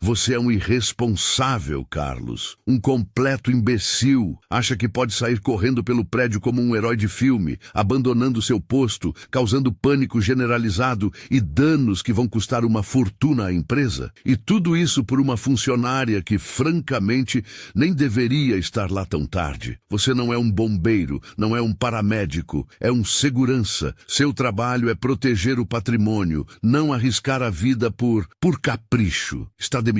Você é um irresponsável, Carlos. Um completo imbecil. Acha que pode sair correndo pelo prédio como um herói de filme, abandonando seu posto, causando pânico generalizado e danos que vão custar uma fortuna à empresa? E tudo isso por uma funcionária que, francamente, nem deveria estar lá tão tarde. Você não é um bombeiro, não é um paramédico, é um segurança. Seu trabalho é proteger o patrimônio, não arriscar a vida por capricho. Está demitido.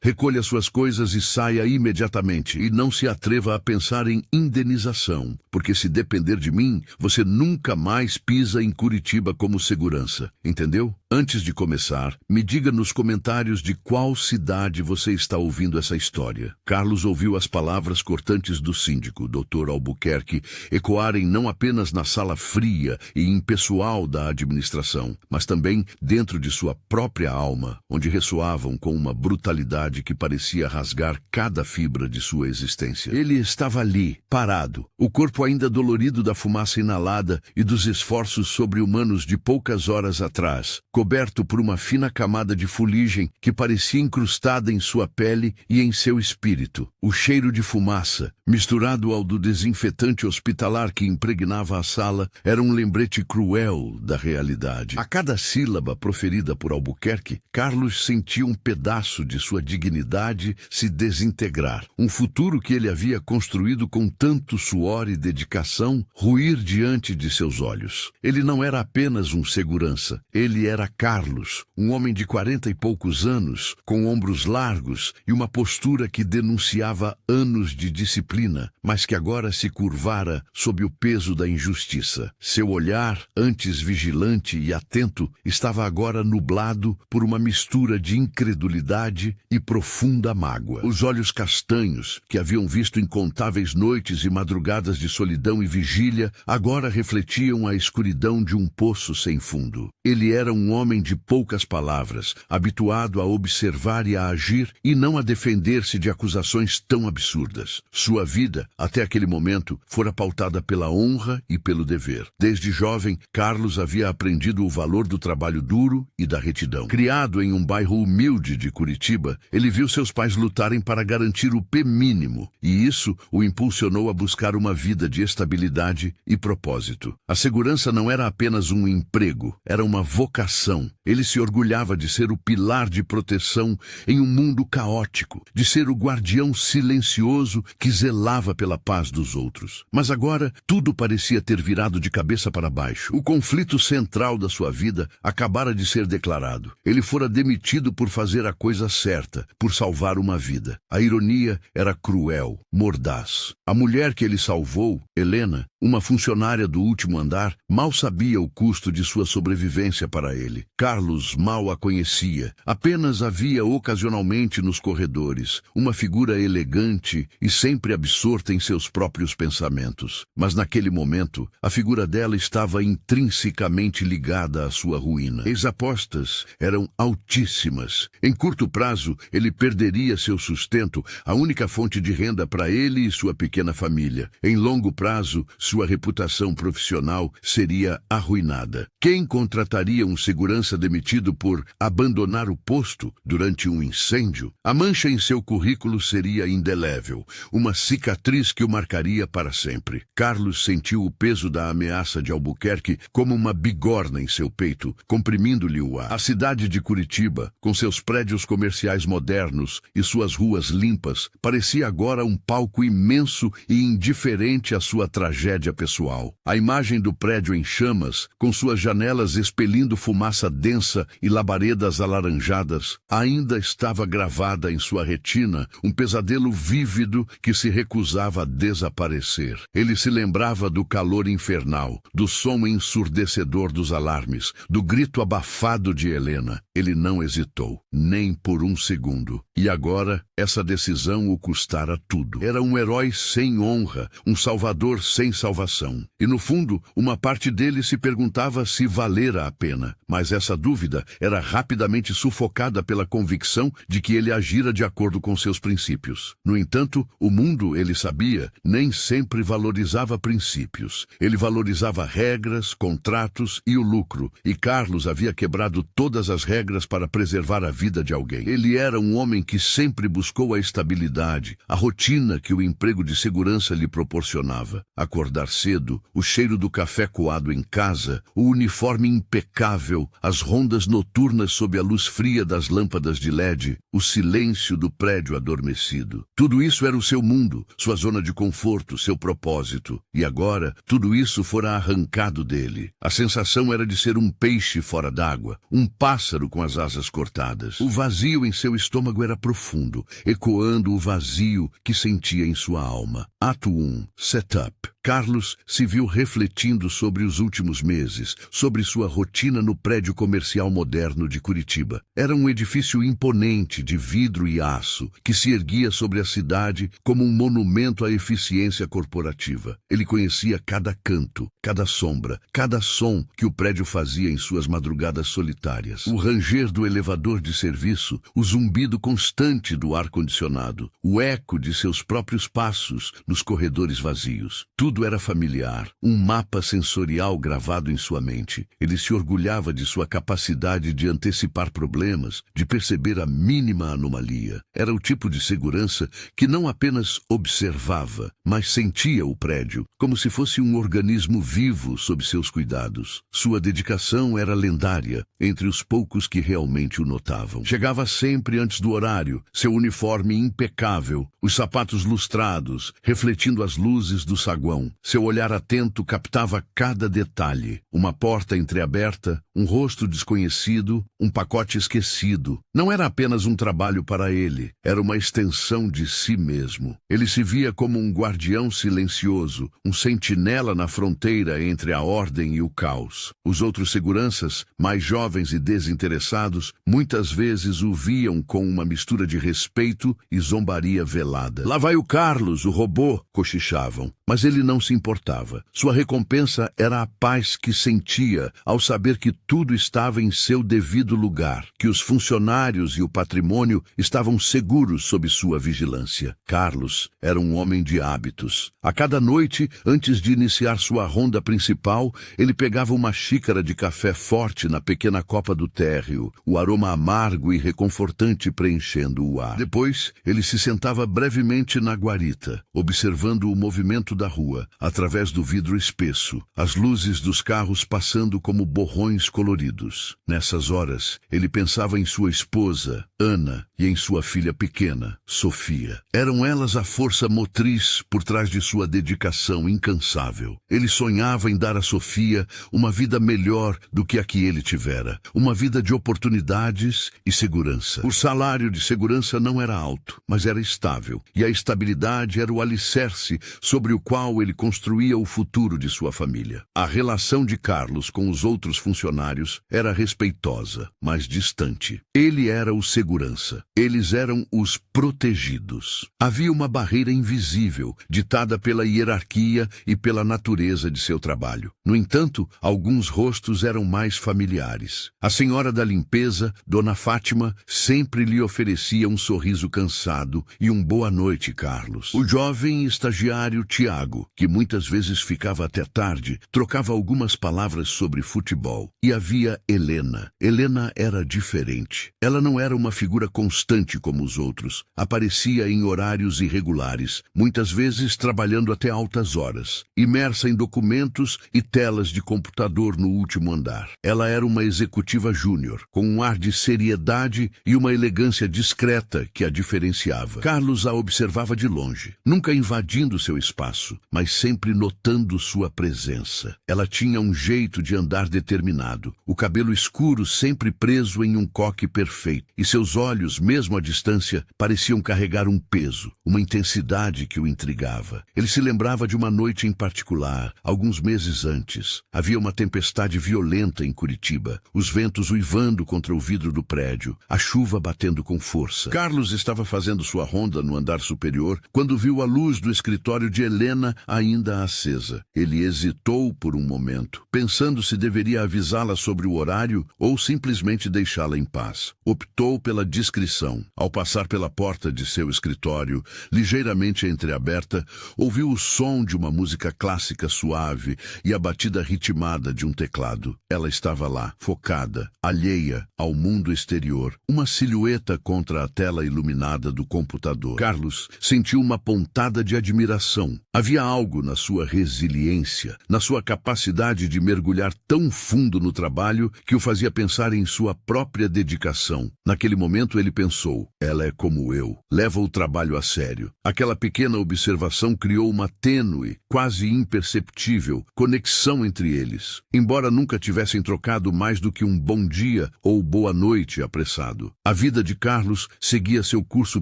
Recolha suas coisas e saia imediatamente. E não se atreva a pensar em indenização, porque se depender de mim, você nunca mais pisa em Curitiba como segurança. Entendeu? Antes de começar, me diga nos comentários de qual cidade você está ouvindo essa história. Carlos ouviu as palavras cortantes do síndico, Dr. Albuquerque, ecoarem não apenas na sala fria e impessoal da administração, mas também dentro de sua própria alma, onde ressoavam com uma brutalidade que parecia rasgar cada fibra de sua existência. Ele estava ali, parado, o corpo ainda dolorido da fumaça inalada e dos esforços sobre-humanos de poucas horas atrás, coberto por uma fina camada de fuligem que parecia incrustada em sua pele e em seu espírito. O cheiro de fumaça, misturado ao do desinfetante hospitalar que impregnava a sala, era um lembrete cruel da realidade. A cada sílaba proferida por Albuquerque, Carlos sentia um pedaço de sua dignidade se desintegrar. Um futuro que ele havia construído com tanto suor e dedicação ruir diante de seus olhos. Ele não era apenas um segurança, ele era Carlos, um homem de 40 e poucos anos, com ombros largos e uma postura que denunciava anos de disciplina, mas que agora se curvara sob o peso da injustiça. Seu olhar, antes vigilante e atento, estava agora nublado por uma mistura de incredulidade e profunda mágoa. Os olhos castanhos, que haviam visto incontáveis noites e madrugadas de solidão e vigília, agora refletiam a escuridão de um poço sem fundo. Ele era um homem de poucas palavras, habituado a observar e a agir e não a defender-se de acusações tão absurdas. Sua vida, até aquele momento, fora pautada pela honra e pelo dever. Desde jovem, Carlos havia aprendido o valor do trabalho duro e da retidão. Criado em um bairro humilde de Curitiba, ele viu seus pais lutarem para garantir o P-mínimo, e isso o impulsionou a buscar uma vida de estabilidade e propósito. A segurança não era apenas um emprego, era uma vocação. Ele se orgulhava de ser o pilar de proteção em um mundo caótico, de ser o guardião silencioso que zelava pela paz dos outros. Mas agora, tudo parecia ter virado de cabeça para baixo. O conflito central da sua vida acabara de ser declarado. Ele fora demitido por fazer a coisa certa, por salvar uma vida. A ironia era cruel, mordaz. A mulher que ele salvou, Helena, uma funcionária do último andar, mal sabia o custo de sua sobrevivência para ele. Carlos mal a conhecia. Apenas a via ocasionalmente nos corredores, uma figura elegante e sempre absorta em seus próprios pensamentos. Mas naquele momento, a figura dela estava intrinsecamente ligada à sua ruína. As apostas eram altíssimas. Em curto prazo, ele perderia seu sustento, a única fonte de renda para ele e sua pequena família. Em longo prazo, sua reputação profissional seria arruinada. Quem contrataria um segurança demitido por abandonar o posto durante um incêndio? A mancha em seu currículo seria indelével, uma cicatriz que o marcaria para sempre. Carlos sentiu o peso da ameaça de Albuquerque como uma bigorna em seu peito, comprimindo-lhe o ar. A cidade de Curitiba, com seus prédios comerciais modernos e suas ruas limpas, parecia agora um palco imenso e indiferente à sua tragédia pessoal. A imagem do prédio em chamas, com suas janelas expelindo fumaça densa e labaredas alaranjadas, ainda estava gravada em sua retina, um pesadelo vívido que se recusava a desaparecer. Ele se lembrava do calor infernal, do som ensurdecedor dos alarmes, do grito abafado de Helena. Ele não hesitou, nem por um segundo. E agora, essa decisão o custara tudo. Era um herói sem honra, um salvador sem salvação. salvação. E no fundo, uma parte dele se perguntava se valera a pena. Mas essa dúvida era rapidamente sufocada pela convicção de que ele agira de acordo com seus princípios. No entanto, o mundo, ele sabia, nem sempre valorizava princípios. Ele valorizava regras, contratos e o lucro. E Carlos havia quebrado todas as regras para preservar a vida de alguém. Ele era um homem que sempre buscou a estabilidade, a rotina que o emprego de segurança lhe proporcionava. Acordar cedo, o cheiro do café coado em casa, o uniforme impecável, as rondas noturnas sob a luz fria das lâmpadas de LED, o silêncio do prédio adormecido. Tudo isso era o seu mundo, sua zona de conforto, seu propósito. E agora, tudo isso fora arrancado dele. A sensação era de ser um peixe fora d'água, um pássaro com as asas cortadas. O vazio em seu estômago era profundo, ecoando o vazio que sentia em sua alma. Ato 1. Setup. Carlos se viu refletindo sobre os últimos meses, sobre sua rotina no prédio comercial moderno de Curitiba. Era um edifício imponente de vidro e aço, que se erguia sobre a cidade como um monumento à eficiência corporativa. Ele conhecia cada canto, cada sombra, cada som que o prédio fazia em suas madrugadas solitárias. O ranger do elevador de serviço, o zumbido constante do ar-condicionado, o eco de seus próprios passos nos corredores vazios. Tudo era familiar, um mapa sensorial gravado em sua mente. Ele se orgulhava de sua capacidade de antecipar problemas, de perceber a mínima anomalia. Era o tipo de segurança que não apenas observava, mas sentia o prédio, como se fosse um organismo vivo sob seus cuidados. Sua dedicação era lendária, entre os poucos que realmente o notavam. Chegava sempre antes do horário, seu uniforme impecável, os sapatos lustrados, refletindo as luzes do saguão. Seu olhar atento captava cada detalhe. Uma porta entreaberta, um rosto desconhecido, um pacote esquecido. Não era apenas um trabalho para ele, era uma extensão de si mesmo. Ele se via como um guardião silencioso, um sentinela na fronteira entre a ordem e o caos. Os outros seguranças, mais jovens e desinteressados, muitas vezes o viam com uma mistura de respeito e zombaria velada. Lá vai o Carlos, o robô, cochichavam. Mas ele não se importava. Sua recompensa era a paz que sentia ao saber que tudo estava em seu devido lugar, que os funcionários e o patrimônio estavam seguros sob sua vigilância. Carlos era um homem de hábitos. A cada noite, antes de iniciar sua ronda principal, ele pegava uma xícara de café forte na pequena copa do térreo, o aroma amargo e reconfortante preenchendo o ar. Depois, ele se sentava brevemente na guarita, observando o movimento da rua, através do vidro espesso, as luzes dos carros passando como borrões coloridos. Nessas horas, ele pensava em sua esposa, Ana, e em sua filha pequena, Sofia. Eram elas a força motriz por trás de sua dedicação incansável. Ele sonhava em dar a Sofia uma vida melhor do que a que ele tivera, uma vida de oportunidades e segurança. O salário de segurança não era alto, mas era estável, e a estabilidade era o alicerce sobre o qual ele construía o futuro de sua família. A relação de Carlos com os outros funcionários era respeitosa, mas distante. Ele era o segurança. Eles eram os protegidos. Havia uma barreira invisível, ditada pela hierarquia e pela natureza de seu trabalho. No entanto, alguns rostos eram mais familiares. A senhora da limpeza, Dona Fátima, sempre lhe oferecia um sorriso cansado e um boa noite, Carlos. O jovem estagiário Tiago, que muitas vezes ficava até tarde, trocava algumas palavras sobre futebol. E havia Helena. Helena era diferente. Ela não era uma figura constante como os outros. Aparecia em horários irregulares, muitas vezes trabalhando até altas horas, imersa em documentos e telas de computador no último andar. Ela era uma executiva júnior, com um ar de seriedade e uma elegância discreta que a diferenciava. Carlos a observava de longe, nunca invadindo seu espaço, mas sempre notando sua presença. Ela tinha um jeito de andar determinado, o cabelo escuro sempre preso em um coque perfeito, e seus olhos, mesmo à distância, pareciam carregar um peso, uma intensidade que o intrigava. Ele se lembrava de uma noite em particular, alguns meses antes. Havia uma tempestade violenta em Curitiba, os ventos uivando contra o vidro do prédio, a chuva batendo com força. Carlos estava fazendo sua ronda no andar superior quando viu a luz do escritório de Helena sirena ainda acesa. Ele hesitou por um momento, pensando se deveria avisá-la sobre o horário ou simplesmente deixá-la em paz. Optou pela discrição. Ao passar pela porta de seu escritório, ligeiramente entreaberta, ouviu o som de uma música clássica suave e a batida ritmada de um teclado. Ela estava lá, focada, alheia ao mundo exterior, uma silhueta contra a tela iluminada do computador. Carlos sentiu uma pontada de admiração. Havia algo na sua resiliência, na sua capacidade de mergulhar tão fundo no trabalho que o fazia pensar em sua própria dedicação. Naquele momento ele pensou, ela é como eu, leva o trabalho a sério. Aquela pequena observação criou uma tênue, quase imperceptível, conexão entre eles, embora nunca tivessem trocado mais do que um bom dia ou boa noite apressado. A vida de Carlos seguia seu curso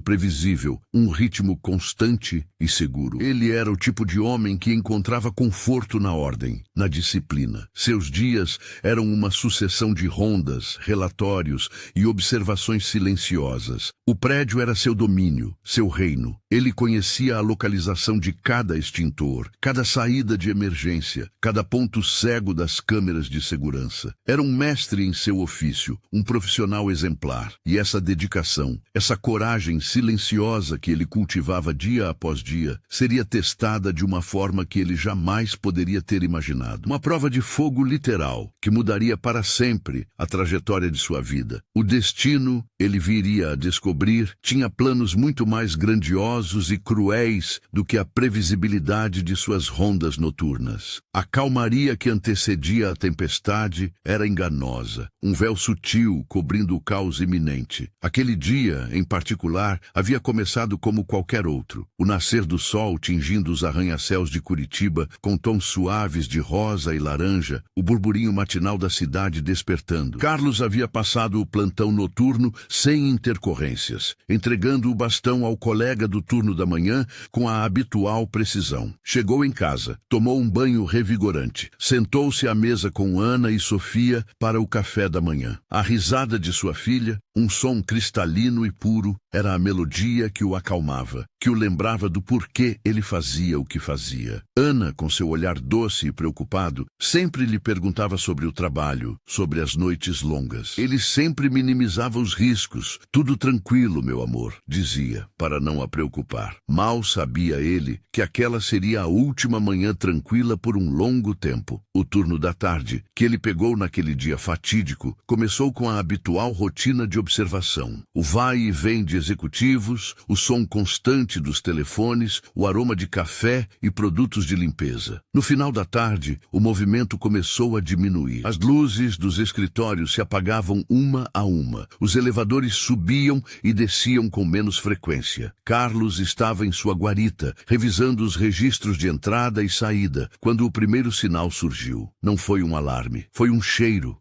previsível, um ritmo constante e seguro. Ele era o tipo de homem que encontrava conforto na ordem, na disciplina. Seus dias eram uma sucessão de rondas, relatórios e observações silenciosas. O prédio era seu domínio, seu reino. Ele conhecia a localização de cada extintor, cada saída de emergência, cada ponto cego das câmeras de segurança. Era um mestre em seu ofício, um profissional exemplar. E essa dedicação, essa coragem silenciosa que ele cultivava dia após dia, seria testada de uma forma que ele jamais poderia ter imaginado. Uma prova de fogo literal, que mudaria para sempre a trajetória de sua vida. O destino, ele viria a descobrir, tinha planos muito mais grandiosos e cruéis do que a previsibilidade de suas rondas noturnas. A calmaria que antecedia a tempestade era enganosa, um véu sutil cobrindo o caos iminente. Aquele dia, em particular, havia começado como qualquer outro. O nascer do sol tingindo os arranha-céus de Curitiba com tons suaves de rosa e laranja, o burburinho matinal da cidade despertando. Carlos havia passado o plantão noturno sem intercorrências, entregando o bastão ao colega do turno da manhã com a habitual precisão. Chegou em casa, tomou um banho revigorante, sentou-se à mesa com Ana e Sofia para o café da manhã. A risada de sua filha, um som cristalino e puro, era a melodia que o acalmava, que o lembrava do porquê ele fazia o que fazia. Ana, com seu olhar doce e preocupado, sempre lhe perguntava sobre o trabalho, sobre as noites longas. Ele sempre minimizava os riscos. Tudo tranquilo, meu amor, dizia, para não a preocupar. Mal sabia ele que aquela seria a última manhã tranquila por um longo tempo. O turno da tarde, que ele pegou naquele dia fatídico, começou com a habitual rotina de observação. O vai e vem de executivos, o som constante dos telefones, o aroma de café e produtos de limpeza. No final da tarde, o movimento começou a diminuir. As luzes dos escritórios se apagavam uma a uma. Os elevadores subiam e desciam com menos frequência. Carlos estava em sua guarita, revisando os registros de entrada e saída, quando o primeiro sinal surgiu. Não foi um alarme, foi um cheiro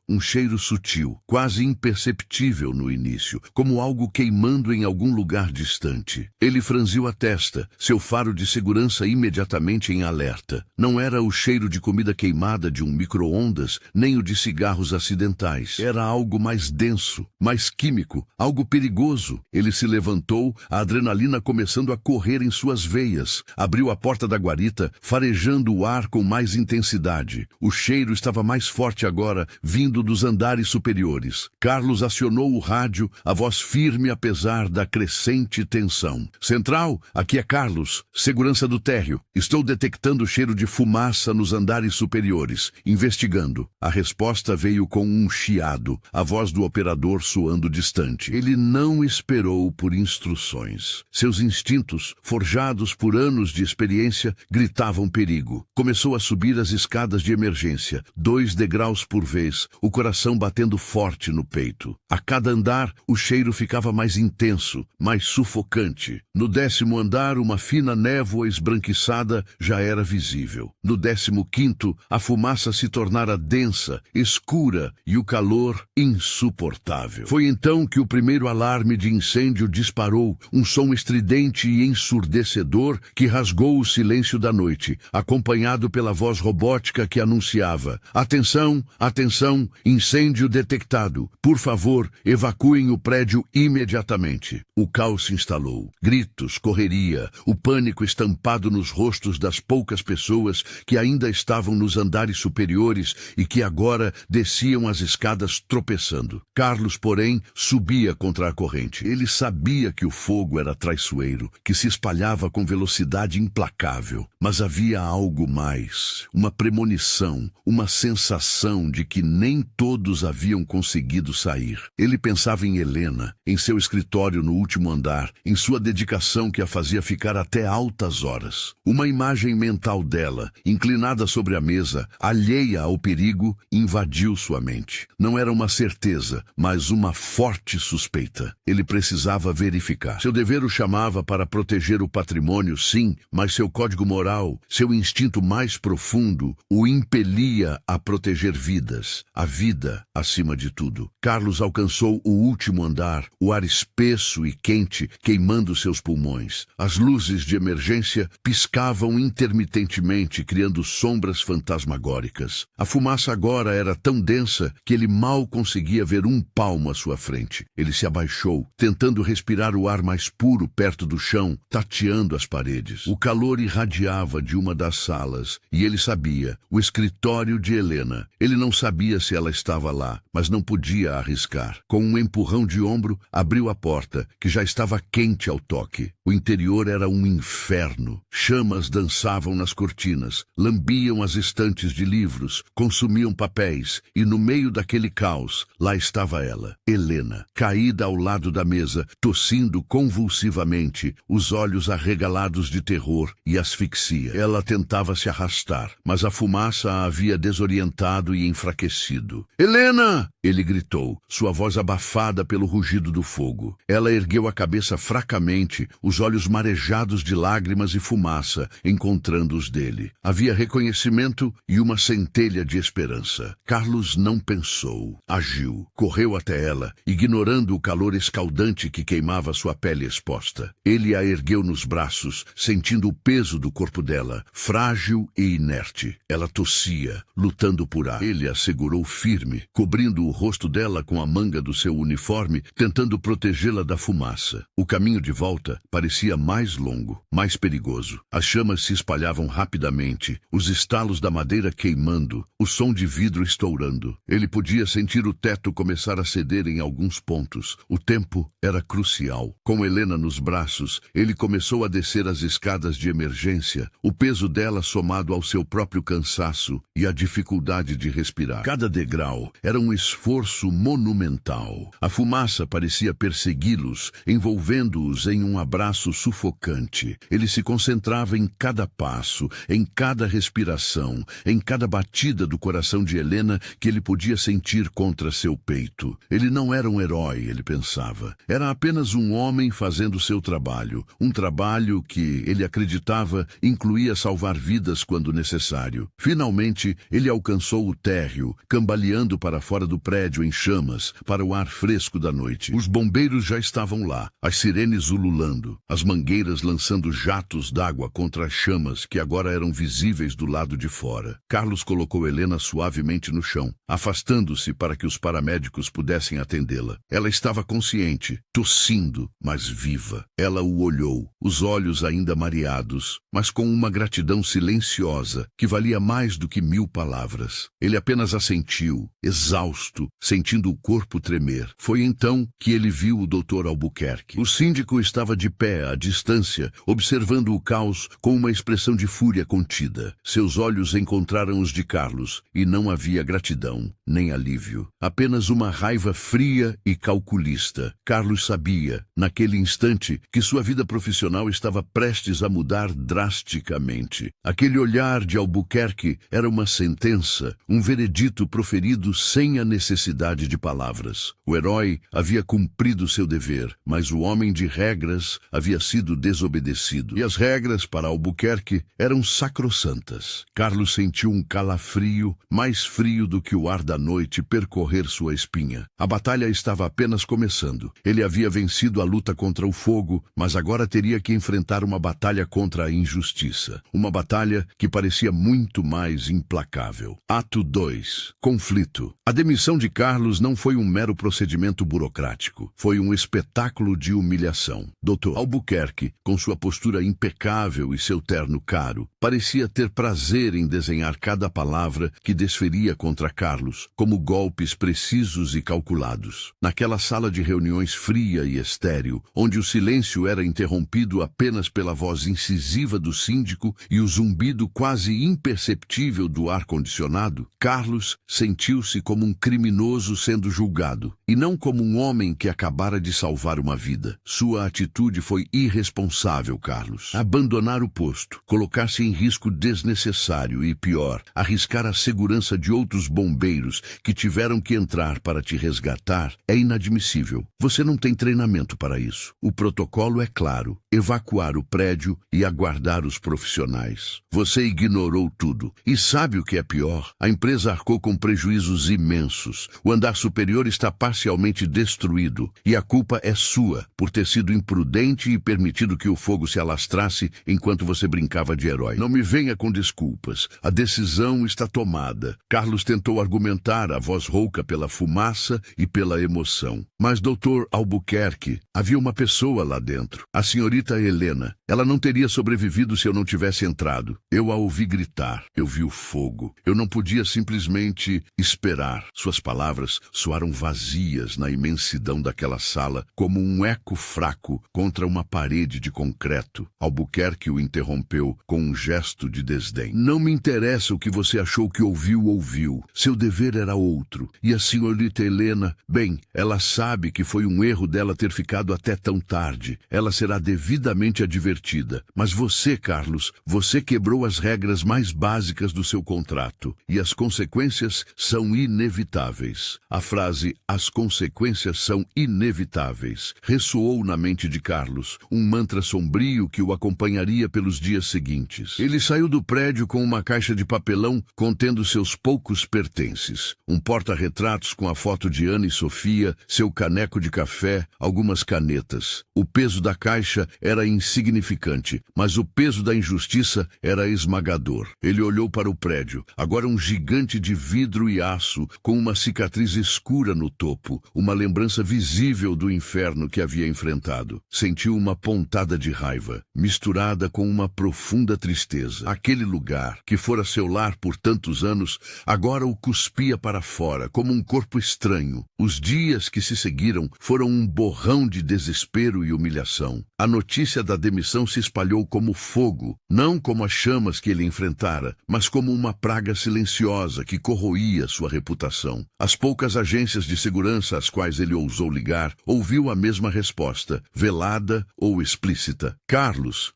sutil, quase imperceptível no início, como algo queimando em algum lugar distante. Ele franziu a testa, seu faro de segurança imediatamente em alerta. Não era o cheiro de comida queimada de um micro-ondas, nem o de cigarros acidentais. Era algo mais denso, mais químico, algo perigoso. Ele se levantou, a adrenalina começando a correr em suas veias. Abriu a porta da guarita, farejando o ar com mais intensidade. O cheiro estava mais forte agora, vindo dos andares superiores. Carlos acionou o rádio, a voz firme apesar da crescente tensão. Central, aqui é Carlos, segurança do térreo. Estou detectando cheiro de fumaça nos andares superiores. Investigando. A resposta veio com um chiado, a voz do operador soando distante. Ele não esperou por instruções. Seus instintos, forjados por anos de experiência, gritavam perigo. Começou a subir as escadas de emergência, 2 degraus por vez, o coração batendo forte no peito. A cada andar, o cheiro ficava mais intenso, mais sufocante. No 10º andar, uma fina névoa esbranquiçada já era visível. No 15º, a fumaça se tornara densa, escura e o calor insuportável. Foi então que o primeiro alarme de incêndio disparou, um som estridente e ensurdecedor que rasgou o silêncio da noite, acompanhado pela voz robótica que anunciava: atenção, atenção, incêndio detectado. Por favor, evacuem o prédio imediatamente. O caos se instalou. Gritos, correria, o pânico estampado nos rostos das poucas pessoas que ainda estavam nos andares superiores e que agora desciam as escadas tropeçando. Carlos, porém, subia contra a corrente. Ele sabia que o fogo era traiçoeiro, que se espalhava com velocidade implacável. Mas havia algo mais, uma premonição, uma sensação de que nem todos haviam conseguido sair. Ele pensava em Helena, em seu escritório no último andar, em sua dedicação que a fazia ficar até altas horas. Uma imagem mental dela, inclinada sobre a mesa, alheia ao perigo, invadiu sua mente. Não era uma certeza, mas uma forte suspeita. Ele precisava verificar. Seu dever o chamava para proteger o patrimônio, sim, mas seu código moral, seu instinto mais profundo, o impelia a proteger vidas, a vida acima de tudo. Carlos alcançou o último andar, o ar espesso e quente queimando seus pulmões. As luzes de emergência piscavam intermitentemente, criando sombras fantasmagóricas. A fumaça agora era tão densa que ele mal conseguia ver um palmo à sua frente. Ele se abaixou, tentando respirar o ar mais puro perto do chão, tateando as paredes. O calor irradiava de uma das salas, e ele sabia, o escritório de Helena. Ele não sabia se ela estava lá, mas não podia arriscar. Com um empurrão de ombro, abriu a porta, que já estava quente ao toque. O interior era um inferno. Chamas dançavam nas cortinas, lambiam as estantes de livros, consumiam papéis, e no meio daquele caos, lá estava ela, Helena, caída ao lado da mesa, tossindo convulsivamente, os olhos arregalados de terror e asfixia. Ela tentava se arrastar, mas a fumaça a havia desorientado e enfraquecido. "Helena!" ele gritou, sua voz abafada pelo rugido do fogo. Ela ergueu a cabeça fracamente, os olhos marejados de lágrimas e fumaça, encontrando os dele. Havia reconhecimento e uma centelha de esperança. Carlos não pensou, agiu. Correu até ela, ignorando o calor escaldante que queimava sua pele exposta. Ele a ergueu nos braços, sentindo o peso do corpo dela, frágil e inerte. Ela tossia, lutando por ar. Ele a segurou firme, cobrindo o rosto dela com a manga do seu uniforme, tentando protegê-la da fumaça. O caminho de volta parecia mais longo, mais perigoso. As chamas se espalhavam rapidamente, os estalos da madeira queimando, o som de vidro estourando. Ele podia sentir o teto começar a ceder em alguns pontos. O tempo era crucial. Com Helena nos braços, ele começou a descer as escadas de emergência, o peso dela somado ao seu próprio cansaço e a dificuldade de respirar. Cada degrau era um esforço monumental. A fumaça parecia persegui-los, envolvendo-os em um abraço sufocante. Ele se concentrava em cada passo, em cada respiração, em cada batida do coração de Helena que ele podia sentir contra seu peito. Ele não era um herói, ele pensava. Era apenas um homem fazendo seu trabalho, um trabalho que, ele acreditava, incluía salvar vidas quando necessário. Finalmente, ele alcançou o térreo, cambaleando para fora do prédio em chamas, para o ar fresco da noite. Os bombeiros já estavam lá, as sirenes ululando, as mangueiras lançando jatos d'água contra as chamas que agora eram visíveis do lado de fora. Carlos colocou Helena suavemente no chão, afastando-se para que os paramédicos pudessem atendê-la. Ela estava consciente, tossindo, mas viva. Ela o olhou, os olhos ainda mareados, mas com uma gratidão silenciosa que valia mais do que 1000 palavras. Ele apenas assentiu, exausto, sentindo o corpo tremer. Foi então que ele viu o Dr. Albuquerque. O síndico estava de pé, à distância, observando o caos com uma expressão de fúria contida. Seus olhos encontraram os de Carlos, e não havia gratidão, nem alívio. Apenas uma raiva fria e calculista. Carlos sabia, naquele instante, que sua vida profissional estava prestes a mudar drasticamente. Aquele olhar de Albuquerque era uma sentença, um veredito proferido sem a necessidade de palavras. O herói havia cumprido seu dever, mas o homem de regras havia sido desobedecido. E as regras, para Albuquerque, eram sacrossantas. Carlos sentiu um calafrio, mais frio do que o ar da noite, percorrer sua espinha. A batalha estava apenas começando. Ele havia vencido a luta contra o fogo, mas agora teria que enfrentar uma batalha contra a injustiça. Uma batalha que parecia muito mais implacável. Ato 2. Conflito. A demissão de Carlos não foi um mero procedimento burocrático. Foi um espetáculo de humilhação. Dr. Albuquerque, com sua postura impecável e seu terno caro, parecia ter prazer em desenhar cada palavra que desferia contra Carlos, como golpes precisos e calculados. Naquela sala de reuniões fria e estéril, onde o silêncio era interrompido apenas pela voz incisiva do síndico e o zumbido quase imperceptível do ar-condicionado, Carlos sentiu-se como um criminoso sendo julgado, e não como um homem que acabara de salvar uma vida. Sua atitude foi irresponsável, Carlos. Abandonar o posto, colocar-se em risco desnecessário e, pior, arriscar a segurança de outros bombeiros que tiveram que entrar para te resgatar é inadmissível. Você não tem treinamento para isso. O protocolo é claro: evacuar o prédio e aguardar os profissionais. Você ignorou tudo. E sabe o que é pior? A empresa arcou com prejuízos imensos. O andar superior está parcialmente destruído. E a culpa é sua, por ter sido imprudente e permitido que o fogo se alastrasse enquanto você brincava de herói. Não me venha com desculpas. A decisão está tomada. Carlos tentou argumentar, a voz rouca pela fumaça e pela emoção. Mas, Dr. Albuquerque, havia uma pessoa lá dentro. A senhorita Helena. Ela não teria sobrevivido se eu não tivesse entrado. Eu a ouvi gritar. Eu vi o fogo. Eu não podia simplesmente esperar. Suas palavras soaram vazias na imensidão daquela sala, como um eco fraco contra uma parede de concreto. Albuquerque o interrompeu com um gesto de desdém. Não me interessa o que você achou que ouviu. Seu dever era outro. E a senhorita Helena, bem, ela sabe que foi um erro dela ter ficado até tão tarde. Ela será devidamente advertida. Mas você, Carlos, você quebrou as regras mais básicas do seu contrato. E as consequências são inevitáveis. A frase "as consequências são inevitáveis" ressoou na mente de Carlos, um mantra sombrio que o acompanharia pelos dias seguintes. Ele saiu do prédio com uma caixa de papelão contendo seus poucos pertences. Um porta-retratos com a foto de Ana e Sofia, seu caneco de café, algumas canetas. O peso da caixa era insignificante, mas o peso da injustiça era esmagador. Ele olhou para o prédio, agora um gigante de vidro e aço, com uma cicatriz escura no topo, uma lembrança visível do inferno que havia enfrentado. Sentiu uma pontada de raiva, misturada com uma profunda tristeza. Aquele lugar, que fora seu lar por tantos anos, agora o cuspia para fora, como um corpo estranho. Os dias que se seguiram foram um borrão de desespero e humilhação. A notícia da demissão se espalhou como fogo, não como as chamas que ele enfrentara, mas como uma praga silenciosa que corroía sua reputação. As poucas agências de segurança às quais ele ousou ligar, ouviu a mesma resposta, velada ou explícita. Carlos,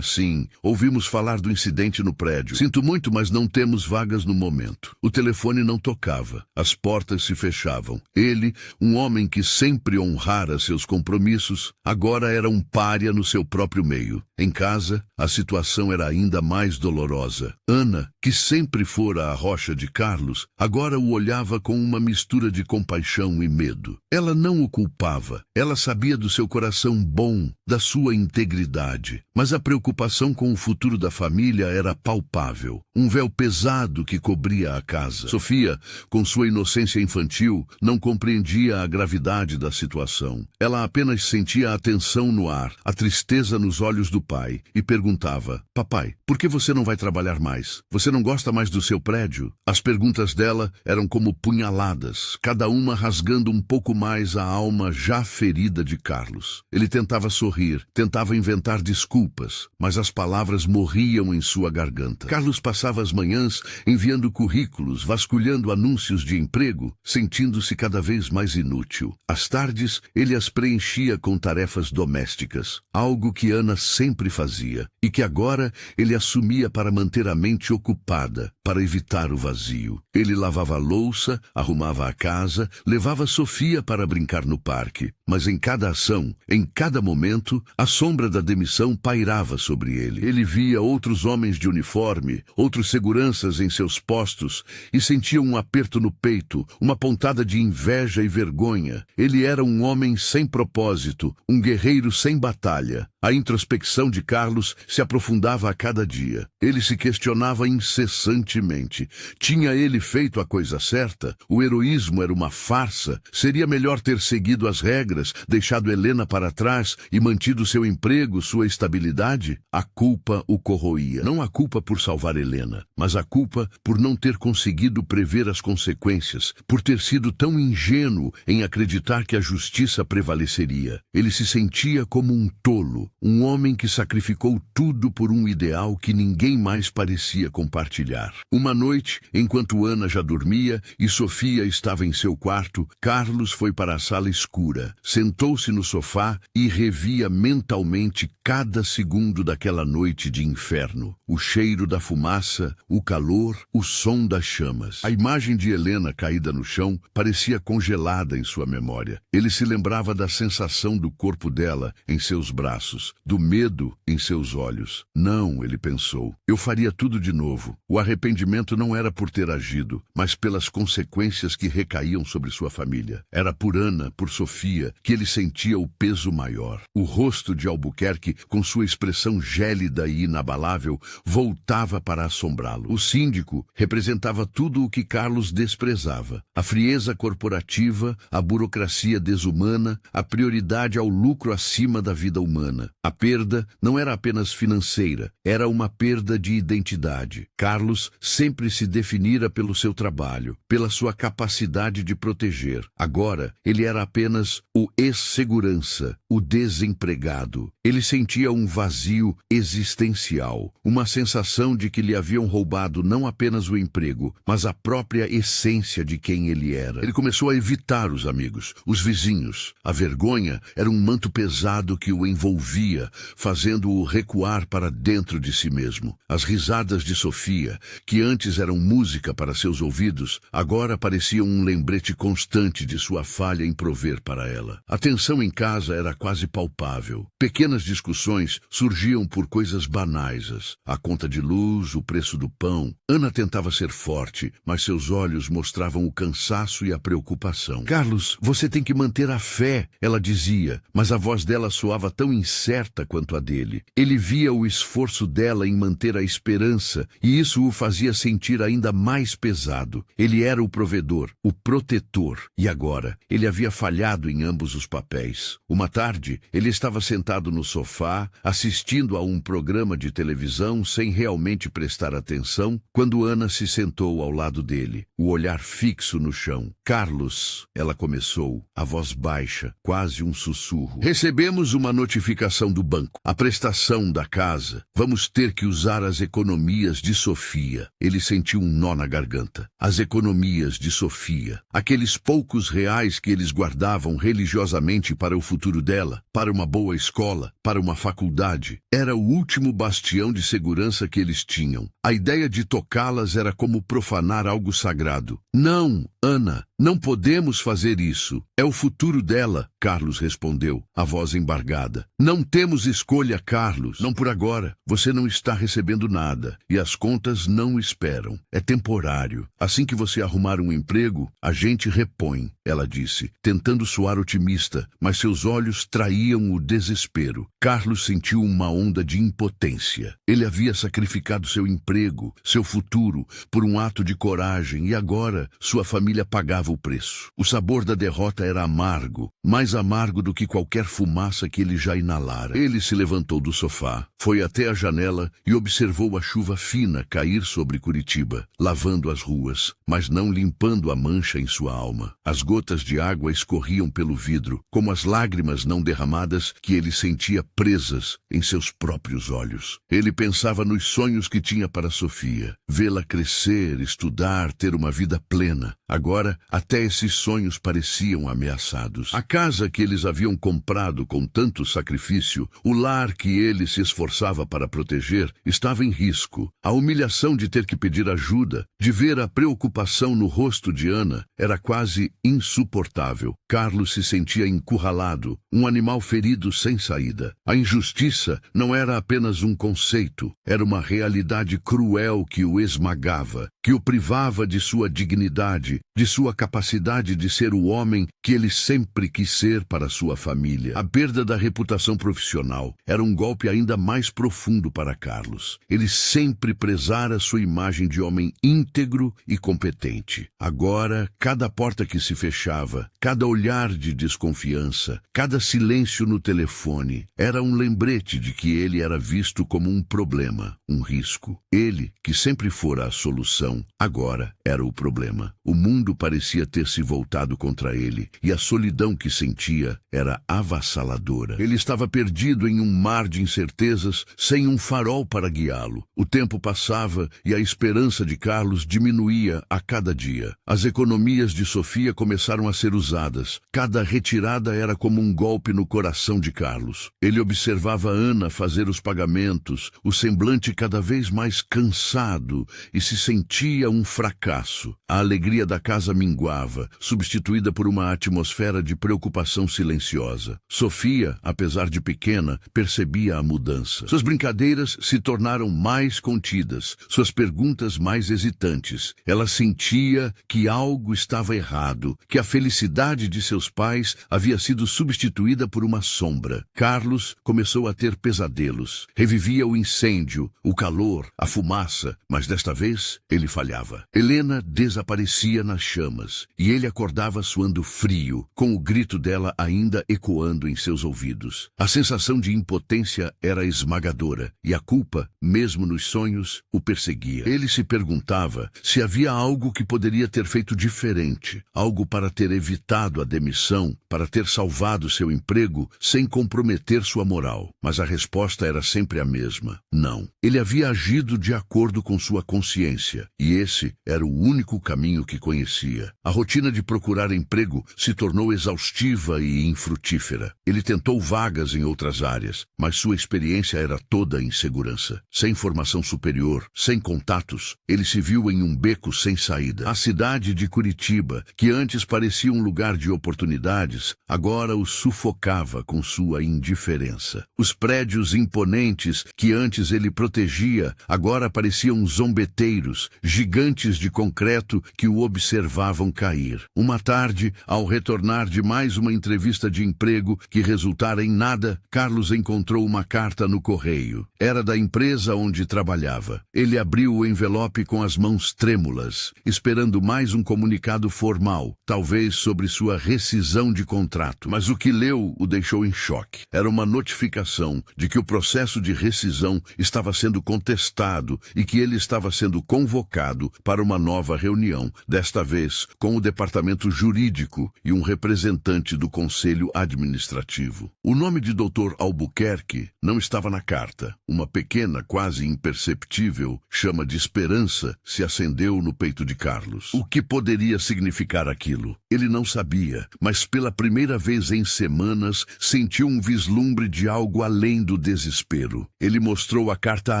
sim, ouvimos falar do incidente no prédio. Sinto muito, mas não temos vagas no momento. O telefone não tocava. As portas se fechavam. Ele, um homem que sempre honrara seus compromissos, agora era um pária no seu próprio meio. Em casa, a situação era ainda mais dolorosa. Ana, que sempre fora a rocha de Carlos, agora o olhava com uma mistura de compaixão e medo. Ela não o culpava. Ela sabia do seu coração bom, da sua integridade. Mas a preocupação com o futuro da família era palpável. Um véu pesado que cobria a casa. Sofia, com sua inocência infantil, não compreendia a gravidade da situação. Ela apenas sentia a tensão no ar, a tristeza nos olhos do pai, e perguntava: "Papai, por que você não vai trabalhar mais? Você não gosta mais do seu prédio?" As perguntas dela eram como punhaladas, cada uma rasgando um pouco mais a alma já ferida de Carlos. Ele tentava sorrir, tentava inventar desculpas, mas as palavras morriam em sua garganta. Carlos passava as manhãs enviando currículos, vasculhando anúncios de emprego, sentindo-se cada vez mais inútil. Às tardes, ele as preenchia com tarefas domésticas, algo que Ana sempre fazia, e que agora ele assumia para manter a mente ocupada, para evitar o vazio. Ele lavava a louça, arrumava a casa, levava Sofia para brincar no parque. Mas em cada ação, em cada momento, a sombra da demissão pairava sobre ele. Ele via outros homens de uniforme, outros seguranças em seus postos, e sentia um aperto no peito, uma pontada de inveja e vergonha. Ele era um homem sem propósito, um guerreiro sem batalha. A introspecção de Carlos se aprofundava a cada dia. Ele se questionava incessantemente. Tinha ele feito a coisa certa? O heroísmo era uma farsa? Seria melhor ter seguido as regras, deixado Helena para trás e mantido seu emprego, sua estabilidade? A culpa o corroía. Não a culpa por salvar Helena, mas a culpa por não ter conseguido prever as consequências, por ter sido tão ingênuo em acreditar que a justiça prevaleceria. Ele se sentia como um tolo, um homem que sacrificou tudo por um ideal que ninguém mais parecia compartilhar. Uma noite, enquanto Ana já dormia e Sofia estava em seu quarto, Carlos foi para a sala escura, sentou-se no sofá e revia mentalmente cada segundo daquela noite de inferno. O cheiro da fumaça, o calor, o som das chamas. A imagem de Helena caída no chão parecia congelada em sua memória. Ele se lembrava da sensação do corpo dela em seus braços, do medo em seus olhos. Não, ele pensou, eu faria tudo de novo. O arrependimento não era por ter agido, mas pelas consequências que recaíam sobre sua família. Era por Ana, por Sofia, que ele sentia o peso maior. O rosto de Albuquerque, com sua expressão gélida e inabalável, voltava para assombrá-lo. O síndico representava tudo o que Carlos desprezava: a frieza corporativa, a burocracia desumana, a prioridade ao lucro acima da vida humana. A perda não era apenas financeira, era uma perda de identidade. Carlos sempre se definira pelo seu trabalho, pela sua capacidade de proteger. Agora, ele era apenas o ex-segurança, o desempregado. Ele sentia um vazio existencial, uma sensação de que lhe haviam roubado não apenas o emprego, mas a própria essência de quem ele era. Ele começou a evitar os amigos, os vizinhos. A vergonha era um manto pesado que o envolvia, fazendo-o recuar para dentro de si mesmo. As risadas de Sofia, que antes eram música para seus ouvidos, agora pareciam um lembrete constante de sua falha em prover para ela. A tensão em casa era quase palpável. Pequenas discussões surgiam por coisas banais: a conta de luz, o preço do pão. Ana tentava ser forte, mas seus olhos mostravam o cansaço e a preocupação. Carlos, você tem que manter a fé, ela dizia, mas a voz dela soava tão incerta quanto a dele. Ele via o esforço dela em manter a esperança, e isso o fazia sentir ainda mais pesado. Ele era o provedor, o protetor, e agora ele havia falhado em ambos os papéis. Uma tarde, ele estava sentado no sofá, assistindo a um programa de televisão sem realmente prestar atenção, quando Ana se sentou ao lado dele, o olhar fixo no chão. Carlos, ela começou, a voz baixa, quase um sussurro. Recebemos uma notificação do banco. A prestação da casa. Vamos ter que usar as economias de Sofia. Ele sentiu um nó na garganta. As economias de Sofia. Aqueles poucos reais que eles guardavam religiosamente para o futuro dela, para uma boa escola, para uma faculdade. Era o último bastião de segurança que eles tinham. A ideia de tocá-las era como profanar algo sagrado. Não, Ana, não podemos fazer isso. É o futuro dela, Carlos respondeu, a voz embargada. Não temos escolha, Carlos. Não por agora. Você não está recebendo nada. E as contas não esperam. É temporário. Assim que você arrumar um emprego, a gente repõe, ela disse, tentando soar otimista, mas seus olhos traíam o desespero. Carlos sentiu uma onda de impotência. Ele havia sacrificado seu emprego, seu futuro, por um ato de coragem, e agora sua família pagava o preço. O sabor da derrota era amargo, mais amargo do que qualquer fumaça que ele já inalara. Ele se levantou do sofá, foi até a janela e observou a chuva fina cair sobre Curitiba, lavando as ruas, mas não limpando a mancha em sua alma. As gotas de água escorriam pelo vidro, como as lágrimas não derramadas que ele sentia presas em seus próprios olhos. Ele pensava nos sonhos que tinha para Sofia, vê-la crescer, estudar, ter uma vida plena. Agora, Até esses sonhos pareciam ameaçados. A casa que eles haviam comprado com tanto sacrifício, o lar que ele se esforçava para proteger, estava em risco. A humilhação de ter que pedir ajuda, de ver a preocupação no rosto de Ana, era quase insuportável. Carlos se sentia encurralado, um animal ferido sem saída. A injustiça não era apenas um conceito, era uma realidade cruel que o esmagava, que o privava de sua dignidade, de sua capacidade de ser o homem que ele sempre quis ser para sua família. A perda da reputação profissional era um golpe ainda mais profundo para Carlos. Ele sempre prezara sua imagem de homem íntegro e competente. Agora, cada porta que se fechava, cada olhar de desconfiança, cada silêncio no telefone, era um lembrete de que ele era visto como um problema, um risco. Ele, que sempre fora a solução, agora era o problema. O mundo parecia ter se voltado contra ele, e a solidão que sentia era avassaladora. Ele estava perdido em um mar de incertezas, sem um farol para guiá-lo. O tempo passava e a esperança de Carlos diminuía a cada dia. As economias de Sofia começaram a ser usadas. Cada retirada era como um golpe no coração de Carlos. Ele observava Ana fazer os pagamentos, o semblante cada vez mais cansado, e se sentia um fracasso. A alegria da casa minguava, substituída por uma atmosfera de preocupação silenciosa. Sofia, apesar de pequena, percebia a mudança. Suas brincadeiras se tornaram mais contidas, suas perguntas mais hesitantes. Ela sentia que algo estava errado, que a felicidade de seus pais havia sido substituída por uma sombra. Carlos começou a ter pesadelos. Revivia o incêndio, o calor, a fumaça, mas desta vez ele falhava. Helena desaparecia nas chamas, e ele acordava suando frio, com o grito dela ainda ecoando em seus ouvidos. A sensação de impotência era esmagadora, e a culpa, mesmo nos sonhos, o perseguia. Ele se perguntava se havia algo que poderia ter feito diferente, algo para ter evitado a demissão, para ter salvado seu emprego sem comprometer sua moral. Mas a resposta era sempre a mesma: não. Ele havia agido de acordo com sua consciência, e esse era o único caminho que conhecia. A rotina de procurar emprego se tornou exaustiva e infrutífera. Ele tentou vagas em outras áreas, mas sua experiência era toda insegurança. Sem formação superior, sem contatos, ele se viu em um beco sem saída. A cidade de Curitiba, que antes parecia um lugar de oportunidades, agora o sufocava com sua indiferença. Os prédios imponentes que antes ele protegia, agora pareciam zombeteiros, gigantes de concreto que o observavam cair. Uma tarde, ao retornar de mais uma entrevista de emprego que resultara em nada, Carlos encontrou uma carta no correio. Era da empresa onde trabalhava. Ele abriu o envelope com as mãos trêmulas, esperando mais um comunicado formal, talvez sobre sua rescisão de contrato. Mas o que leu o deixou em choque. Era uma notificação de que o processo de rescisão estava sendo contestado e que ele estava sendo convocado para uma nova reunião, desta vez com o departamento jurídico e um representante do conselho administrativo. O nome de Dr. Albuquerque não estava na carta. Uma pequena, quase imperceptível chama de esperança se acendeu no peito de Carlos. O que poderia significar aquilo? Ele não sabia, mas pela primeira vez em semanas sentiu um vislumbre de algo além do desespero. Ele mostrou a carta a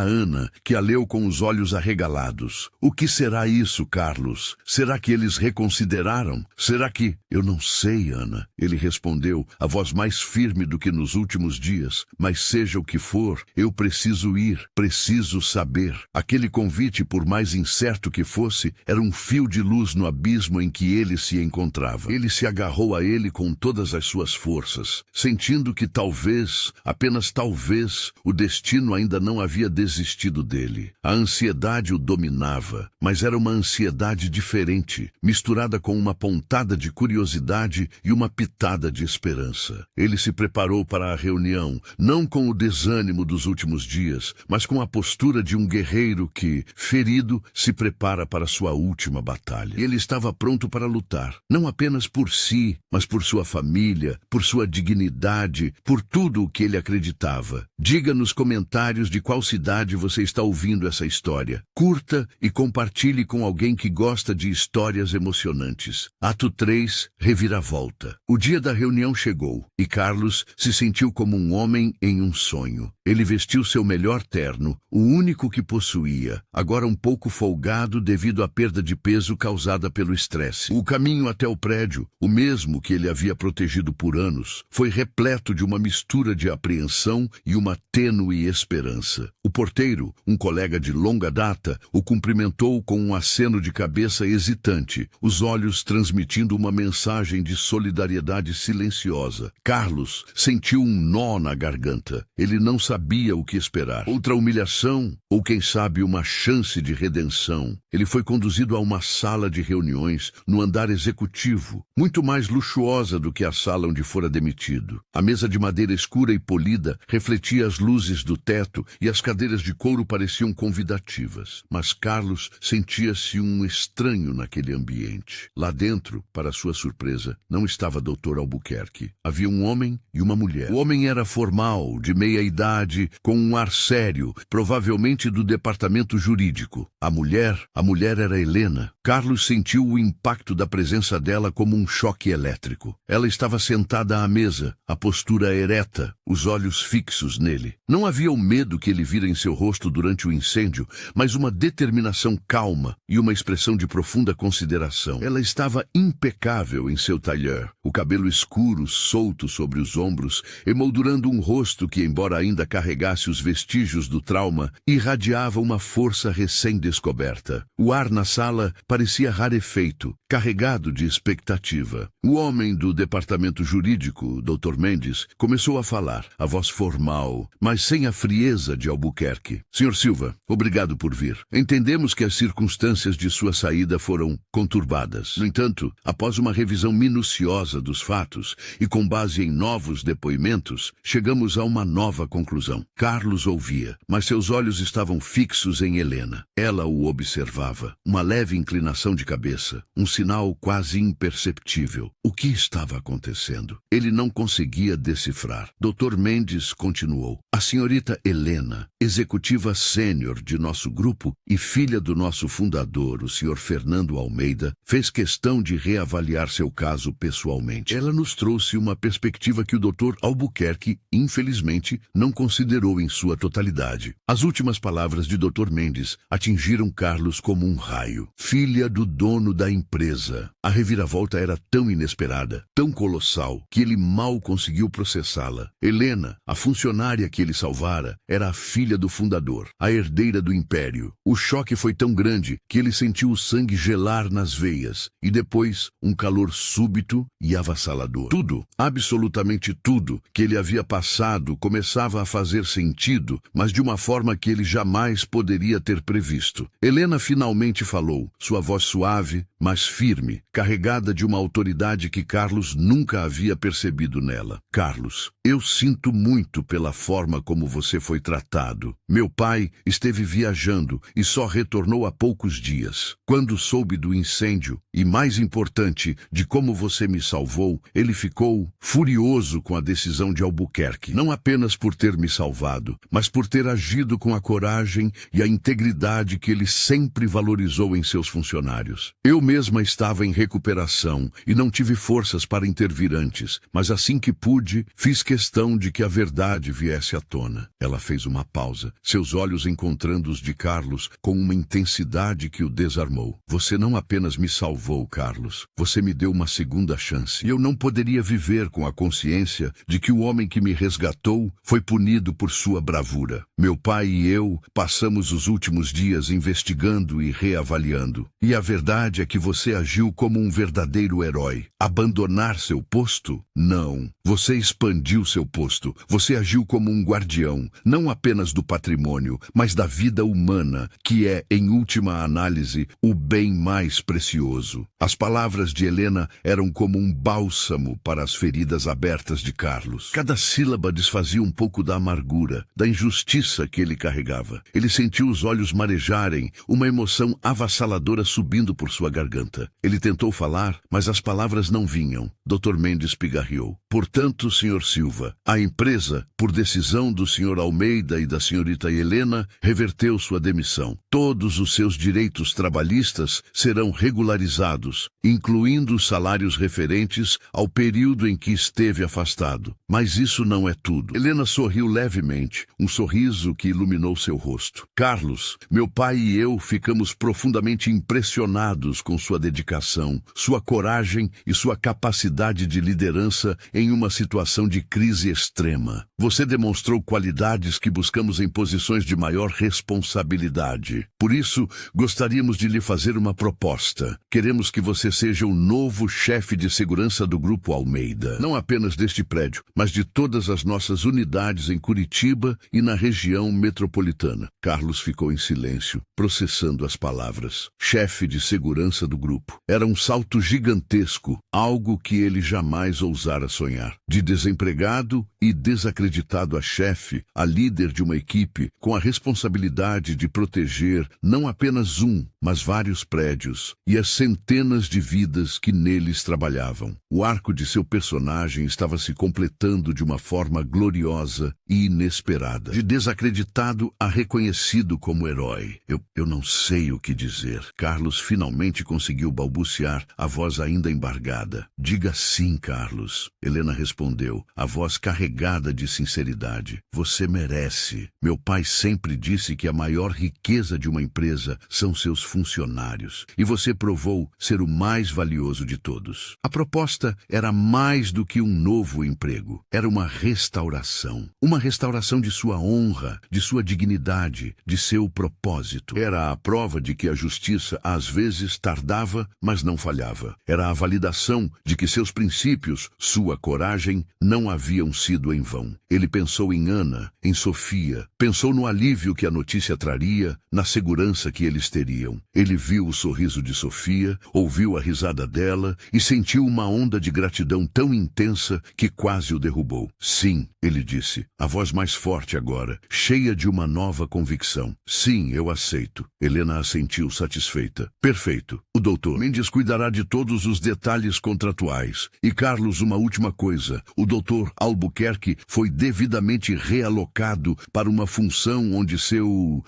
Ana, que a leu com os olhos arregalados. O que será isso, Carlos? Será que eles reconsideraram? Será que... Eu não sei, Ana. Ele respondeu, a voz mais firme do que nos últimos dias. Mas seja o que for, eu preciso ir, preciso saber. Aquele convite, por mais incerto que fosse, era um fio de luz no abismo em que ele se encontrava. Ele se agarrou a ele com todas as suas forças, sentindo que talvez, apenas talvez, o destino ainda não havia desistido dele. A ansiedade o dominava, mas era uma ansiedade diferente, misturada com uma pontada de curiosidade e uma pitada de esperança. Ele se preparou para a reunião, não com o desânimo dos últimos dias, mas com a postura de um guerreiro que, ferido, se prepara para sua última batalha. Ele estava pronto para lutar, não apenas por si, mas por sua família, por sua dignidade, por tudo o que ele acreditava. Diga nos comentários de qual cidade você está ouvindo essa história. Curta e compartilhe compartilhe com alguém que gosta de histórias emocionantes. Ato 3, Reviravolta. O dia da reunião chegou, e Carlos se sentiu como um homem em um sonho. Ele vestiu seu melhor terno, o único que possuía, agora um pouco folgado devido à perda de peso causada pelo estresse. O caminho até o prédio, o mesmo que ele havia protegido por anos, foi repleto de uma mistura de apreensão e uma tênue esperança. O porteiro, um colega de longa data, o cumprimentou com um aceno de cabeça hesitante, os olhos transmitindo uma mensagem de solidariedade silenciosa. Carlos sentiu um nó na garganta. Ele não sabia o que esperar. Outra humilhação, ou quem sabe uma chance de redenção. Ele foi conduzido a uma sala de reuniões no andar executivo, muito mais luxuosa do que a sala onde fora demitido. A mesa de madeira escura e polida refletia as luzes do teto e as cadeiras de couro pareciam convidativas. Mas Carlos sentia-se um estranho naquele ambiente. Lá dentro, para sua surpresa, não estava Dr. Albuquerque. Havia um homem e uma mulher. O homem era formal, de meia idade, com um ar sério, provavelmente do departamento jurídico. A mulher era Helena. Carlos sentiu o impacto da presença dela como um choque elétrico. Ela estava sentada à mesa, a postura ereta, os olhos fixos nele. Não havia o medo que ele vira em seu rosto durante o incêndio, mas uma determinação calma e uma expressão de profunda consideração. Ela estava impecável em seu tailleur, o cabelo escuro solto sobre os ombros, emoldurando um rosto que, embora ainda carregasse os vestígios do trauma, irradiava uma força recém-descoberta. O ar na sala parecia rarefeito, carregado de expectativa. O homem do departamento jurídico, Dr. Mendes, começou a falar, a voz formal, mas sem a frieza de Albuquerque. Sr. Silva, obrigado por vir. Entendemos que as circunstâncias de sua saída foram conturbadas. No entanto, após uma revisão minuciosa dos fatos e com base em novos depoimentos, chegamos a uma nova conclusão. Carlos ouvia, mas seus olhos estavam fixos em Helena. Ela o observava, uma leve inclinação de cabeça, um sinal quase imperceptível. O que estava acontecendo? Ele não conseguia decifrar. Dr. Mendes continuou. A senhorita Helena, executiva sênior de nosso grupo e filha do nosso fundador, o Sr. Fernando Almeida, fez questão de reavaliar seu caso pessoalmente. Ela nos trouxe uma perspectiva que o Dr. Albuquerque, infelizmente, não considerou em sua totalidade. As últimas palavras de Dr. Mendes atingiram Carlos como um raio. Filha do dono da empresa. A reviravolta era tão inesperada, tão colossal, que ele mal conseguiu processá-la. Helena, a funcionária que ele salvara, era a filha do fundador, a herdeira do império. O choque foi tão grande que ele sentiu o sangue gelar nas veias, e depois um calor súbito e avassalador. Tudo, absolutamente tudo, que ele havia passado começava a fazer sentido, mas de uma forma que ele jamais poderia ter previsto. Helena finalmente falou, sua voz suave, mas firme, carregada de uma autoridade que Carlos nunca havia percebido nela. Carlos, eu sinto muito pela forma como você foi tratado. Meu pai esteve viajando e só retornou há poucos dias. Quando soube do incêndio, e mais importante, de como você me salvou, ele ficou furioso com a decisão de Albuquerque. Não apenas por ter me salvado, mas por ter agido com a coragem e a integridade que ele sempre valorizou em seus funcionários. Eu mesma estava em recuperação e não tive forças para intervir antes, mas assim que pude, fiz questão de que a verdade viesse à tona. Ela fez uma pausa, seus olhos encontrando os de Carlos com uma intensidade que o desarmou. Você não apenas me salvou, Carlos, você me deu uma segunda chance. E eu não poderia viver com a consciência de que o homem que me resgatou foi punido por sua bravura. Meu pai e eu passamos os últimos dias investigando e reavaliando. E a verdade é que você agiu como um verdadeiro herói. Abandonar seu posto? Não. Você expandiu seu posto. Você agiu como um guardião, não apenas do patrimônio, mas da vida humana, que é, em última análise, o bem mais precioso. As palavras de Helena eram como um bálsamo para as feridas abertas de Carlos. Cada sílaba desfazia um pouco da amargura, da injustiça que ele carregava. Ele sentiu os olhos marejarem, uma emoção avassaladora subindo por sua garganta. Ele tentou falar, mas as palavras palavras não vinham. Dr. Mendes pigarreou. Portanto, Sr. Silva, a empresa, por decisão do Sr. Almeida e da Srta. Helena, reverteu sua demissão. Todos os seus direitos trabalhistas serão regularizados, incluindo os salários referentes ao período em que esteve afastado. Mas isso não é tudo. Helena sorriu levemente, um sorriso que iluminou seu rosto. Carlos, meu pai e eu ficamos profundamente impressionados com sua dedicação, sua coragem e sua capacidade de liderança em uma situação de crise extrema. Você demonstrou qualidades que buscamos em posições de maior responsabilidade. Por isso, gostaríamos de lhe fazer uma proposta. Queremos que você seja o novo chefe de segurança do Grupo Almeida. Não apenas deste prédio, mas de todas as nossas unidades em Curitiba e na região metropolitana. Carlos ficou em silêncio, processando as palavras. Chefe de segurança do grupo. Era um salto gigantesco, algo que ele jamais ousara sonhar. De desempregado e desacreditado a chefe, a líder de uma equipe, com a responsabilidade de proteger não apenas um, mas vários prédios e as centenas de vidas que neles trabalhavam. O arco de seu personagem estava se completando de uma forma gloriosa e inesperada. De desacreditado a reconhecido como herói. Eu não sei o que dizer. Carlos finalmente conseguiu balbuciar, a voz ainda embargada. Diga sim, Carlos. Helena respondeu, a voz carregada de sinceridade. Você merece. Meu pai sempre disse que a maior riqueza de uma empresa são seus funcionários. E você provou ser o mais valioso de todos. A proposta era mais do que um novo emprego. Era uma restauração. Uma restauração de sua honra, de sua dignidade, de seu propósito. Era a prova de que a justiça às vezes tardava, mas não falhava. Era a validação de que seus princípios, sua coragem, não haviam sido em vão. Ele pensou em Ana, em Sofia, pensou no alívio que a notícia traria, na segurança que eles teriam. Ele viu o sorriso de Sofia, ouviu a risada dela e sentiu uma onda de gratidão tão intensa que quase o derrubou. Sim, ele disse, a voz mais forte agora, cheia de uma nova convicção. Sim, eu aceito. Helena assentiu satisfeita. Perfeito. O Dr. Mendes cuidará de todos os detalhes contratuais. E Carlos, uma última coisa. O Dr. Albuquerque foi devidamente realocado para uma função onde seu,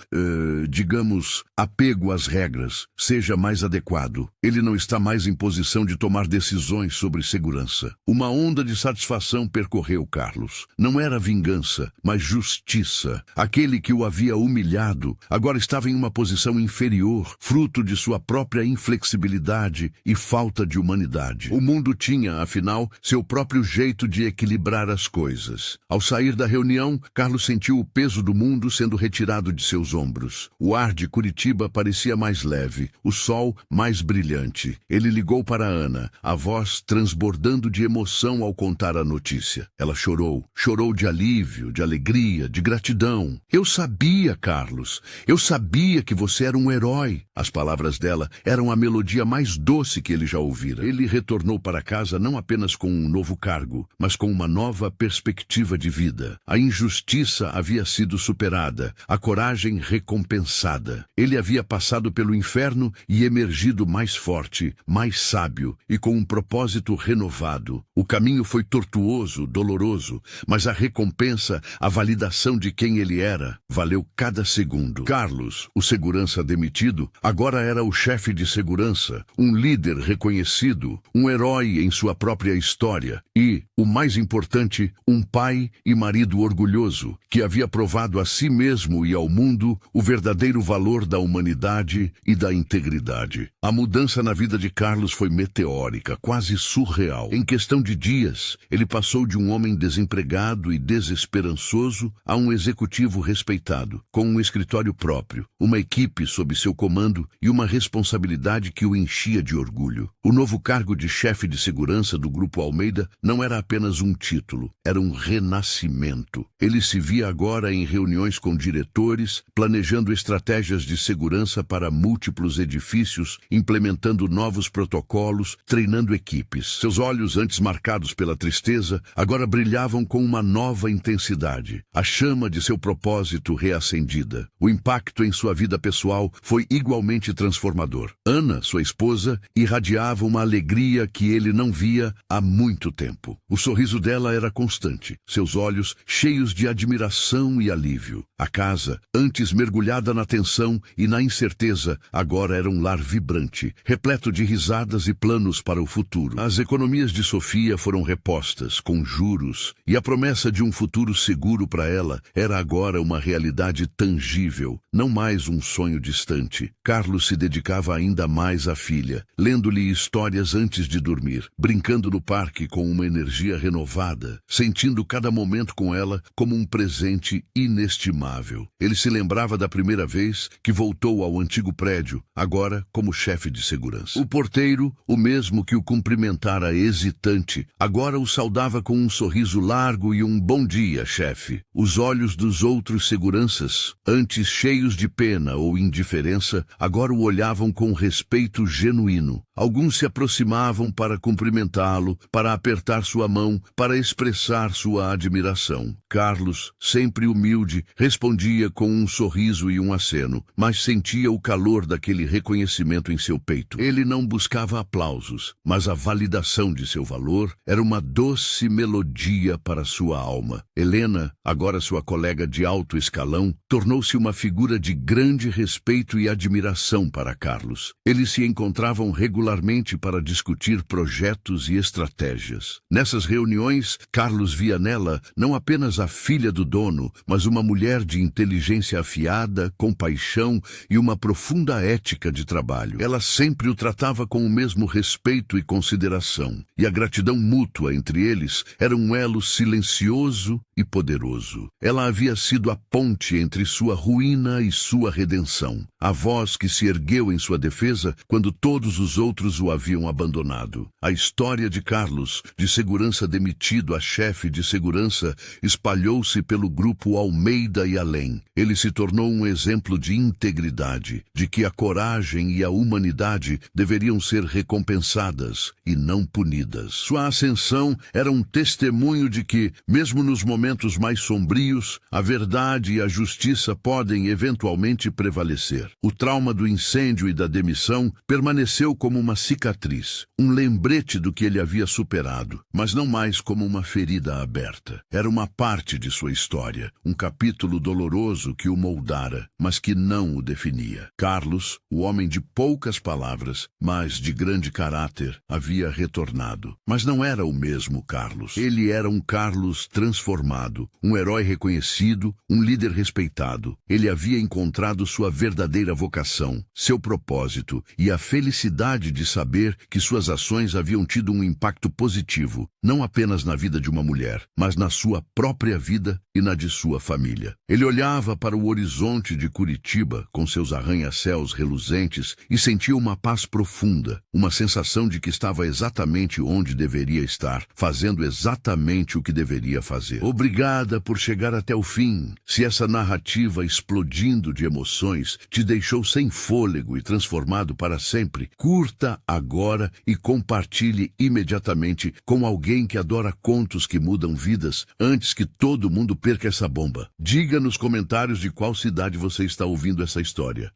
digamos, apego às regras seja mais adequado. Ele não está mais em posição de tomar decisões sobre segurança. Uma onda de satisfação percorreu Carlos. Não era vingança, mas justiça. Aquele que o havia humilhado agora estava em uma posição inferior, fruto de sua própria inflexibilidade e falta de humanidade. O mundo tinha, afinal, seu próprio jeito de equilibrar as coisas. Ao sair da reunião, Carlos sentiu o peso do mundo sendo retirado de seus ombros. O ar de Curitiba parecia mais leve, o sol mais brilhante. Ele ligou para Ana, a voz transbordando de emoção ao contar a notícia. Ela chorou. Chorou de alívio, de alegria, de gratidão. Eu sabia, Carlos. Eu sabia que você era um herói. As palavras dela eram a melodia mais doce que ele já ouvira. Ele retornou para casa não apenas com um novo cargo, mas com uma nova perspectiva de vida. A injustiça havia sido superada, a coragem recompensada. Ele havia passado pelo inferno e emergido mais forte, mais sábio e com um propósito renovado. O caminho foi tortuoso, doloroso, mas a recompensa, a validação de quem ele era, valeu cada segundo. Carlos, o segurança demitido, agora era o chefe de segurança, um líder reconhecido, um herói em sua própria história e, o mais importante, um pai e marido orgulhoso, que havia provado a si mesmo e ao mundo o verdadeiro valor da humanidade e da integridade. A mudança na vida de Carlos foi meteórica, quase surreal. Em questão de dias, ele passou de um homem desempregado e desesperançoso a um executivo respeitado, com um escritório próprio, uma equipe sob seu comando e uma responsabilidade que o enchia de orgulho. O novo cargo de chefe de segurança do Grupo Almeida não era apenas um título, era um renascimento. Ele se via agora em reuniões com diretores, planejando estratégias de segurança para múltiplos edifícios, implementando novos protocolos, treinando equipes. Seus olhos, antes marcados pela tristeza, agora brilhavam com uma nova intensidade. A chama de seu propósito reacendida. O impacto em sua vida pessoal foi igualmente transformador. Ana, sua esposa, irradiava uma alegria alegria que ele não via há muito tempo. O sorriso dela era constante, seus olhos cheios de admiração e alívio. A casa, antes mergulhada na tensão e na incerteza, agora era um lar vibrante, repleto de risadas e planos para o futuro. As economias de Sofia foram repostas, com juros, e a promessa de um futuro seguro para ela era agora uma realidade tangível, não mais um sonho distante. Carlos se dedicava ainda mais à filha, lendo-lhe histórias antes de dormir, brincando no parque com uma energia renovada, sentindo cada momento com ela como um presente inestimável. Ele se lembrava da primeira vez que voltou ao antigo prédio, agora como chefe de segurança. O porteiro, o mesmo que o cumprimentara hesitante, agora o saudava com um sorriso largo e um bom dia, chefe. Os olhos dos outros seguranças, antes cheios de pena ou indiferença, agora o olhavam com respeito genuíno. Alguns se aproximavam para cumprimentá-lo, para apertar sua mão, para expressar sua admiração. Carlos, sempre humilde, respondia com um sorriso e um aceno, mas sentia o calor daquele reconhecimento em seu peito. Ele não buscava aplausos, mas a validação de seu valor era uma doce melodia para sua alma. Helena, agora sua colega de alto escalão, tornou-se uma figura de grande respeito e admiração para Carlos. Eles se encontravam regularmente para discutir projetos e estratégias. Nessas reuniões, Carlos via nela não apenas a filha do dono, mas uma mulher de inteligência afiada, compaixão e uma profunda ética de trabalho. Ela sempre o tratava com o mesmo respeito e consideração, e a gratidão mútua entre eles era um elo silencioso e poderoso. Ela havia sido a ponte entre sua ruína e sua redenção, a voz que se ergueu em sua defesa quando todos os outros o haviam abandonado. A história de Carlos, de segurança demitido a chefe de segurança, espalhou-se pelo grupo Almeida e além. Ele se tornou um exemplo de integridade, de que a coragem e a humanidade deveriam ser recompensadas e não punidas. Sua ascensão era um testemunho de que, mesmo nos momentos mais sombrios, a verdade e a justiça podem eventualmente prevalecer. O trauma do incêndio e da demissão permaneceu como uma cicatriz, um lembrete do que ele havia superado, mas não mais como uma ferida aberta. Era uma parte de sua história, um capítulo doloroso que o moldara, mas que não o definia. Carlos, o homem de poucas palavras, mas de grande caráter, havia retornado. Mas não era o mesmo Carlos. Ele era um Carlos transformado, um herói reconhecido, um líder respeitado. Ele havia encontrado sua verdadeira vocação, seu propósito e a felicidade de saber que suas ações haviam tido um impacto positivo, não apenas na vida de uma mulher, mas na sua própria vida e na de sua família. Ele olhava para o horizonte de Curitiba, com seus arranha-céus reluzentes, e sentia uma paz profunda, uma sensação de que estava exatamente onde deveria estar, fazendo exatamente o que deveria fazer. Obrigada por chegar até o fim. Se essa narrativa explodindo de emoções te deixou sem fôlego e transformado para sempre, curta agora e compartilhe imediatamente com alguém que adora contos que mudam vidas, antes que todo mundo perca essa bomba. Diga nos comentários de qual cidade você está ouvindo essa história.